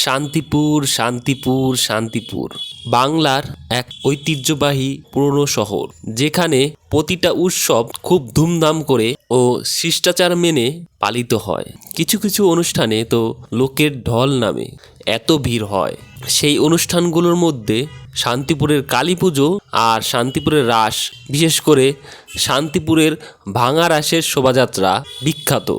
শান্তিপুর শান্তিপুর শান্তিপুর বাংলার এক ঐতিহ্যবাহী পুরনো শহর, যেখানে প্রতিটা উৎসব খুব ধুমধাম করে ও শিষ্টাচার মেনে পালিত হয়। কিছু কিছু অনুষ্ঠানে তো লোকের ঢল নামে, এত ভিড় হয়। সেই অনুষ্ঠানগুলোর মধ্যে শান্তিপুরের কালী পুজো আর শান্তিপুরের রাস, বিশেষ করে শান্তিপুরের ভাঙা রাসের শোভাযাত্রা বিখ্যাত।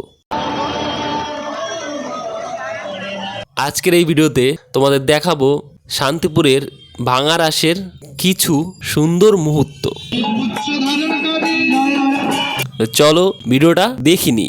আজকের এই ভিডিওতে তোমাদের দেখাবো শান্তিপুরের ভাঙা রাসের কিছু সুন্দর মুহূর্ত। চলো ভিডিওটা দেখিনি।